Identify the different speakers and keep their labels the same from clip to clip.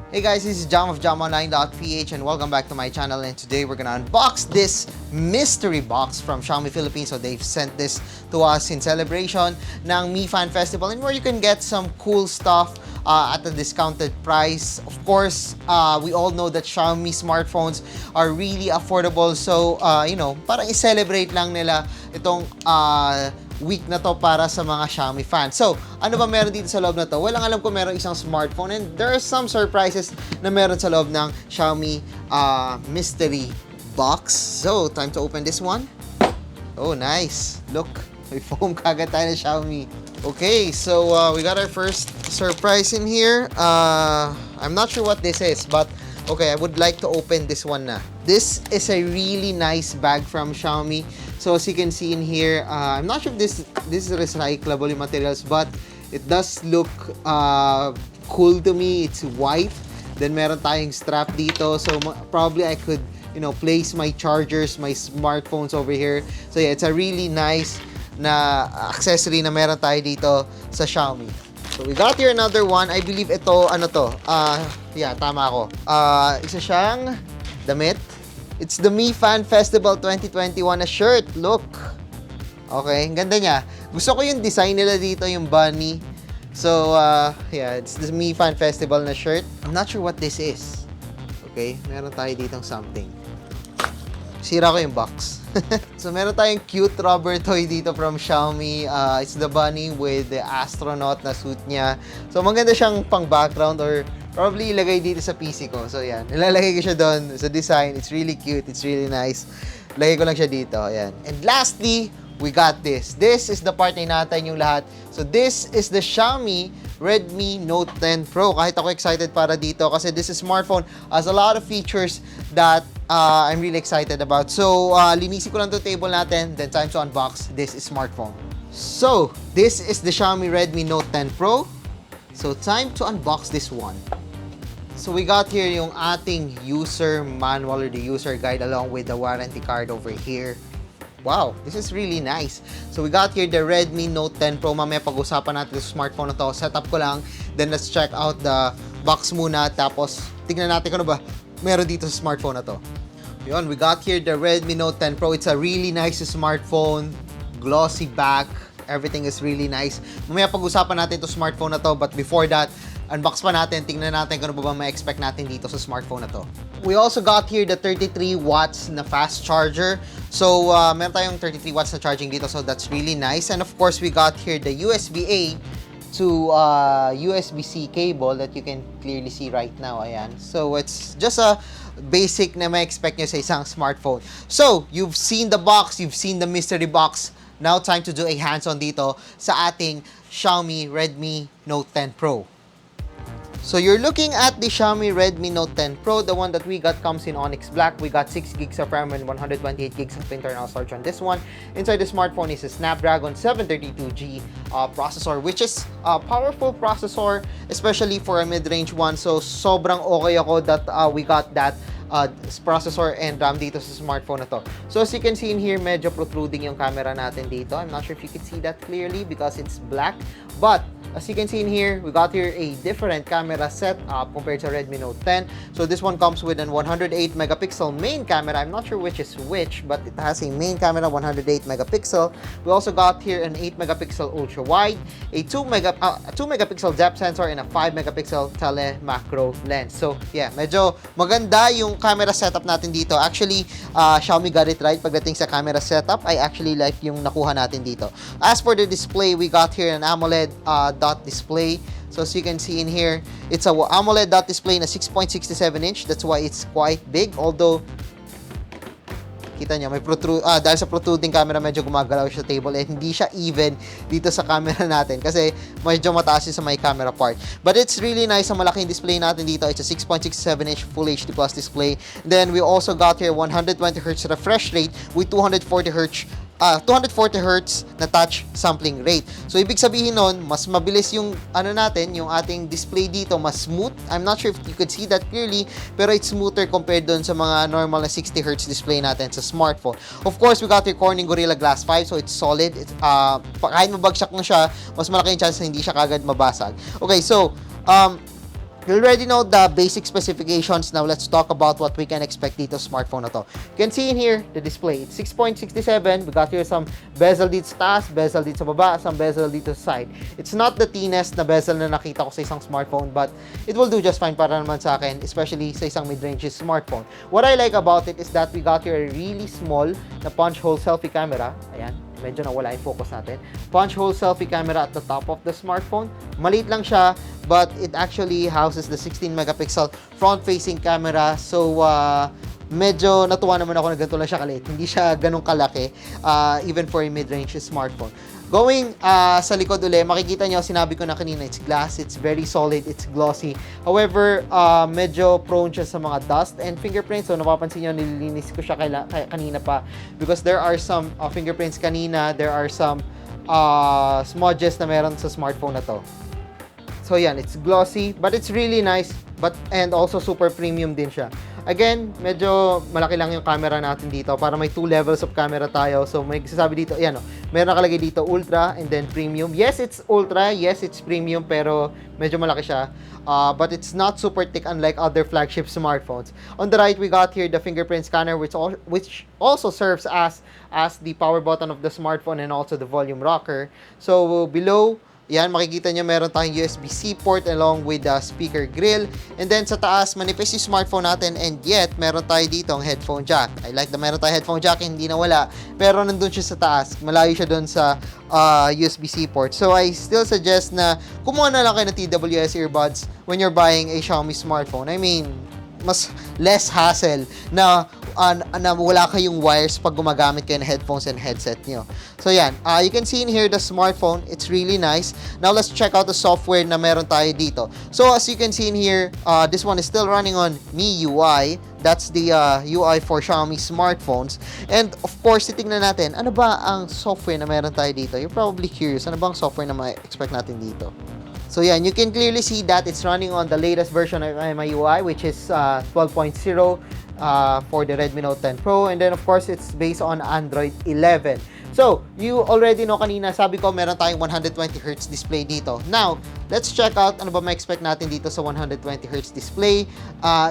Speaker 1: Hey guys, this is Jam of JamOnline.ph and welcome back to my channel, and today we're gonna unbox this mystery box from Xiaomi Philippines. So they've sent this to us in celebration ng Mi Fan Festival, and where you can get some cool stuff at a discounted price. Of course, we all know that Xiaomi smartphones are really affordable. So, parang i-celebrate lang nila itong week na to para sa mga Xiaomi fans. So, ano ba meron dito sa loob na to? Well, ang alam ko meron isang smartphone, and there are some surprises na meron sa loob ng Xiaomi mystery box. So, time to open this one. Oh, nice. Look, may foam kagad tayo ng Xiaomi. Okay, so we got our first surprise in here. I'm not sure what this is, but okay, I would like to open this one na. This is a really nice bag from Xiaomi. So as you can see in here, I'm not sure if this is recyclable materials, but it does look cool to me. It's white. Then meron tayong strap dito. So probably I could, place my chargers, my smartphones over here. So yeah, it's a really nice na accessory na meron tayo dito sa Xiaomi. So we got here another one. I believe ito, yeah, tama ako. Isa siyang damit. It's the Mi Fan Festival 2021 na shirt. Look. Okay, ang ganda niya. Gusto ko yung design nila dito, yung bunny. So, yeah, it's the Mi Fan Festival na shirt. I'm not sure what this is. Okay, meron tayo ditong something. Sira ko yung box. So, meron tayong cute rubber toy dito from Xiaomi. It's the bunny with the astronaut na suit niya. So, maganda siyang pang background or probably ilagay dito sa PC ko. So, yan. Nilalagay ko siya doon sa design. It's really cute. It's really nice. Lagay ko lang siya dito. Ayan. And lastly, we got this. This is the part na hinahantay yung lahat. So, this is the Xiaomi Redmi Note 10 Pro. Kahit ako excited para dito kasi this smartphone has a lot of features that I'm really excited about. So, linisin ko lang to table natin. Then, time to unbox this smartphone. So, this is the Xiaomi Redmi Note 10 Pro. So, time to unbox this one. So, we got here yung ating user manual or the user guide along with the warranty card over here. Wow, this is really nice. So, we got here the Redmi Note 10 Pro. Mamaya pag-usapan natin yung smartphone na to. Setup ko lang. Then, let's check out the box muna. Tapos, tignan natin kung ano ba meron dito sa smartphone na to. Yun, we got here the Redmi Note 10 Pro. It's a really nice smartphone. Glossy back. Everything is really nice. Mamaya pag-usapan natin itong smartphone na to. But before that, unbox pa natin, tingnan natin kung ano ba ma-expect natin dito sa smartphone na to. We also got here the 33 watts na fast charger. So, meron tayong 33 watts na charging dito. So, that's really nice. And of course, we got here the USB-A to USB-C cable that you can clearly see right now. Ayan. So, it's just a basic na ma-expect nyo sa isang smartphone. So, you've seen the box. You've seen the mystery box. Now, time to do a hands-on dito sa ating Xiaomi Redmi Note 10 Pro. So you're looking at the Xiaomi Redmi Note 10 Pro. The one that we got comes in Onyx Black. We got 6 gigs of RAM and 128 gigs of internal storage on this one. Inside the smartphone is a Snapdragon 732G processor, which is a powerful processor, especially for a mid-range one. So sobrang okay ako that we got that processor and RAM dito sa smartphone na to. So as you can see in here, medyo protruding yung camera natin dito. I'm not sure if you can see that clearly because it's black. But as you can see in here, we got here a different camera setup compared to Redmi Note 10. So this one comes with an 108 megapixel main camera. I'm not sure which is which, but it has a main camera 108 megapixel. We also got here an 8 megapixel ultra wide, a 2 megapixel depth sensor, and a 5 megapixel tele macro lens. So yeah, medyo maganda yung camera setup natin dito. Actually, Xiaomi got it right pagdating sa camera setup. I actually like yung nakuha natin dito. As for the display, we got here an AMOLED dot display. So as you can see in here, it's a AMOLED dot display na 6.67 inch. That's why it's quite big. Although, kita nyo, may dahil sa protruding camera, medyo gumagalaw siya sa table. Hindi siya even dito sa camera natin kasi medyo mataas sa may camera part. But it's really nice ang malaking display natin dito. It's a 6.67 inch Full HD Plus display. Then we also got here 120 Hz refresh rate with 240 Hz na touch sampling rate. So, ibig sabihin nun, mas mabilis yung yung ating display dito, mas smooth. I'm not sure if you could see that clearly, pero it's smoother compared dun sa mga normal na 60 Hz display natin sa smartphone. Of course, we got your Corning Gorilla Glass 5, so it's solid. Kahit mabagsak na siya, mas malaki yung chance na hindi siya kagad mabasag. Okay, so, You already know the basic specifications. Now, let's talk about what we can expect dito sa smartphone na to. You can see in here, the display. It's 6.67. We got here some bezel dito sa taas, bezel dito sa baba, some bezel dito sa side. It's not the thinnest na bezel na nakita ko sa isang smartphone, but it will do just fine para naman sa akin, especially sa isang mid-range smartphone. What I like about it is that we got here a really small na punch hole selfie camera. Ayan. Medyo nawala yung focus natin. Punch hole selfie camera at the top of the smartphone. Maliit lang siya, but it actually houses the 16 megapixel front-facing camera. So, medyo natuwa naman ako na ganito lang siya kaliit. Hindi siya ganun kalaki, even for a mid-range smartphone. Going sa likod ulit, makikita nyo, sinabi ko na kanina, it's glass, it's very solid, it's glossy. However, medyo prone siya sa mga dust and fingerprints. So, napapansin nyo, nililinis ko siya kanina pa because there are some fingerprints kanina, there are some smudges na meron sa smartphone na to. So, yan, it's glossy, but it's really nice, and also super premium din siya. Again, medyo malaki lang yung camera natin dito para may 2 levels of camera tayo. So, may sasabi dito, ayan o, meron nakalagay dito ultra and then premium. Yes, it's ultra. Yes, it's premium, pero medyo malaki siya. But it's not super thick unlike other flagship smartphones. On the right, we got here the fingerprint scanner, which also serves as the power button of the smartphone and also the volume rocker. So, below, yan, makikita nyo meron tayong USB-C port along with the speaker grill. And then sa taas, manifest yung smartphone natin, and yet, meron tayo dito ang headphone jack. I like na meron tayo headphone jack, hindi nawala. Pero nandun siya sa taas. Malayo siya dun sa USB-C port. So, I still suggest na kumuha na lang kayo ng TWS earbuds when you're buying a Xiaomi smartphone. I mean, mas less hassle na wala kayong wires pag gumagamit kayo ng headphones and headset nyo. So yan, you can see in here the smartphone. It's really nice. Now let's check out the software na meron tayo dito. So as you can see in here, this one is still running on MIUI. That's the UI for Xiaomi smartphones. And of course, titingnan natin, ano ba ang software na meron tayo dito? You're probably curious, ano bang software na ma-expect natin dito? So yan, you can clearly see that it's running on the latest version of MIUI, which is 12.0 for the Redmi Note 10 Pro. And then of course, it's based on Android 11. So, you already know kanina, sabi ko meron tayong 120Hz display dito. Now, let's check out ano ba ma-expect natin dito sa 120Hz display.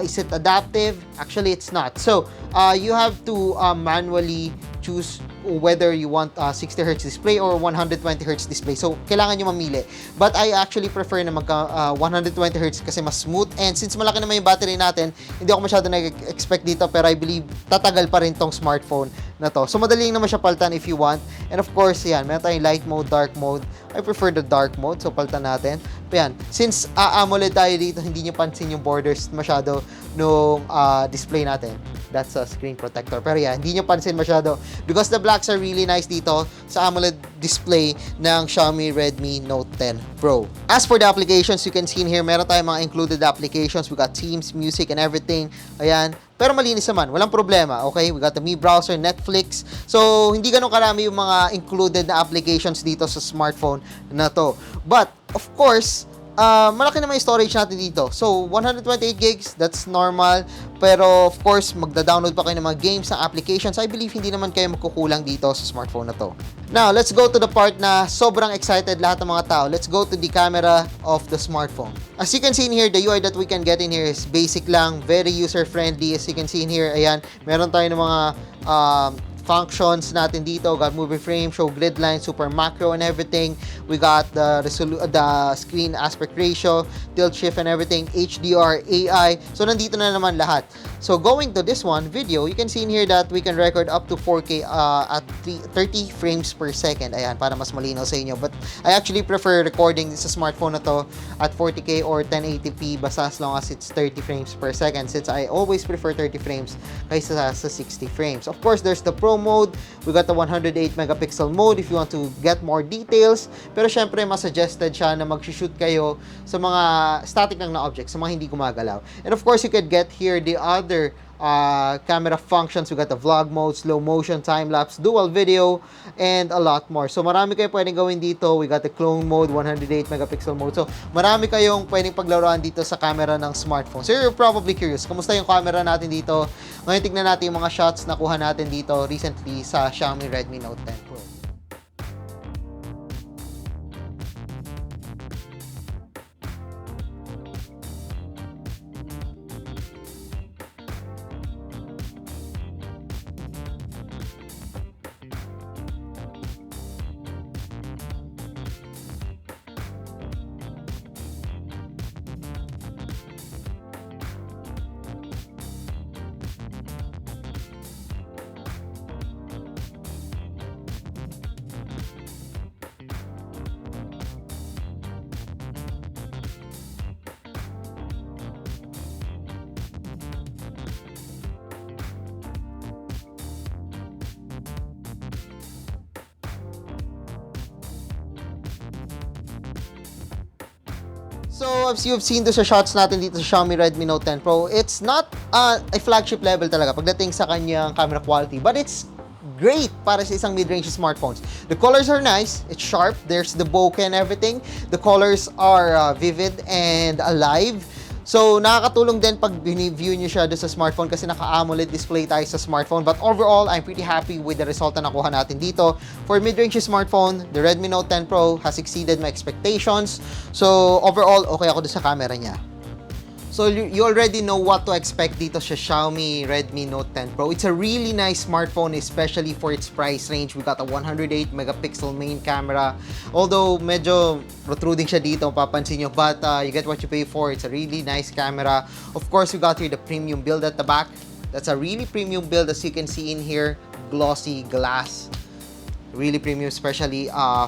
Speaker 1: Is it adaptive? Actually, it's not. So, you have to manually choose whether you want 60Hz display or 120Hz display. So, kailangan nyo mamili. But I actually prefer na magka 120Hz kasi mas smooth. And since malaki naman yung battery natin, hindi ako masyado nag-expect dito, pero I believe tatagal pa rin tong smartphone na to. So, madali naman siya palitan if you want. And of course, yan, meron tayong light mode, dark mode. I prefer the dark mode, so palitan natin. Yan, since AMOLED tayo dito, hindi nyo pansin yung borders masyado nung display natin. That's a screen protector. Pero yan, hindi nyo pansin masyado because the blacks are really nice dito sa AMOLED display ng Xiaomi Redmi Note 10 Pro. As for the applications, you can see in here, meron tayong mga included applications. We got Teams, music, and everything. Ayan. Pero malinis naman, walang problema, okay? We got the Mi browser, Netflix. So, hindi ganun karami yung mga included na applications dito sa smartphone na to. But, of course, malaki naman yung storage natin dito. So, 128 gigs, that's normal. Pero, of course, magda-download pa kayo ng mga games, ng applications. I believe hindi naman kayo magkukulang dito sa smartphone na to. Now, let's go to the part na sobrang excited lahat ng mga tao. Let's go to the camera of the smartphone. As you can see in here, the UI that we can get in here is basic lang, very user-friendly. As you can see in here, ayan, meron tayo ng mga functions natin dito. Got movie frame, show grid line, super macro and everything. We got the screen aspect ratio, tilt shift and everything, HDR, AI. So, nandito na naman lahat. So, going to this one, video, you can see in here that we can record up to 4K at 30 frames per second. Ayan, para mas malinaw sa inyo. But I actually prefer recording sa smartphone na to at 40K or 1080p basta as long as it's 30 frames per second, since I always prefer 30 frames kaysa sa 60 frames. Of course, there's the Pro mode. We got the 108 megapixel mode if you want to get more details. Pero syempre, mas suggested siya na mag-shoot kayo sa mga static lang na objects, sa mga hindi gumagalaw. And of course, you could get here the other camera functions. We got the vlog mode, slow motion, time-lapse, dual video, and a lot more. So, marami kayo pwedeng gawin dito. We got the clone mode, 108 megapixel mode. So, marami kayong pwedeng paglaruan dito sa camera ng smartphone. So, you're probably curious, kamusta yung camera natin dito? Ngayon, tignan natin yung mga shots na kuha natin dito recently sa Xiaomi Redmi Note 10 Pro. So, as you've seen sa shots natin dito sa Xiaomi Redmi Note 10 Pro, it's not a flagship level talaga pagdating sa kanyang camera quality, but it's great para sa isang mid-range smartphones. The colors are nice, it's sharp, there's the bokeh and everything. The colors are vivid and alive. So, nakakatulong din pag view nyo siya doon sa smartphone kasi naka-AMOLED display tayo sa smartphone. But overall, I'm pretty happy with the result na nakuha natin dito. For mid-range smartphone, the Redmi Note 10 Pro has exceeded my expectations. So, overall, okay ako doon sa camera niya. So, you already know what to expect dito sa Xiaomi Redmi Note 10 Pro. It's a really nice smartphone, especially for its price range. We got a 108 megapixel main camera. Although, medyo protruding siya dito, papansin nyo. But, you get what you pay for. It's a really nice camera. Of course, we got here the premium build at the back. That's a really premium build, as you can see in here. Glossy glass. Really premium, especially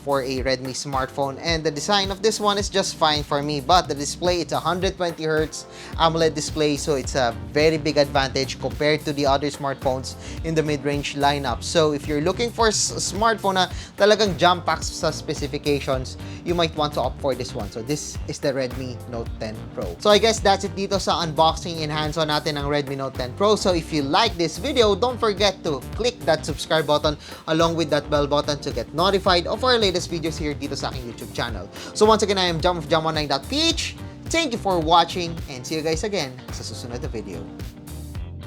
Speaker 1: for a Redmi smartphone. And the design of this one is just fine for me. But the display, it's a 120Hz AMOLED display. So it's a very big advantage compared to the other smartphones in the mid-range lineup. So if you're looking for a smartphone na talagang jump packs sa specifications, you might want to opt for this one. So this is the Redmi Note 10 Pro. So I guess that's it dito sa unboxing and hands-on natin ng Redmi Note 10 Pro. So if you like this video, don't forget to click that subscribe button along with that bell button to get notified of our latest videos here dito sa aking YouTube channel. So once again, I am Jam of Jam19.ph. Thank you for watching and see you guys again sa susunod na video.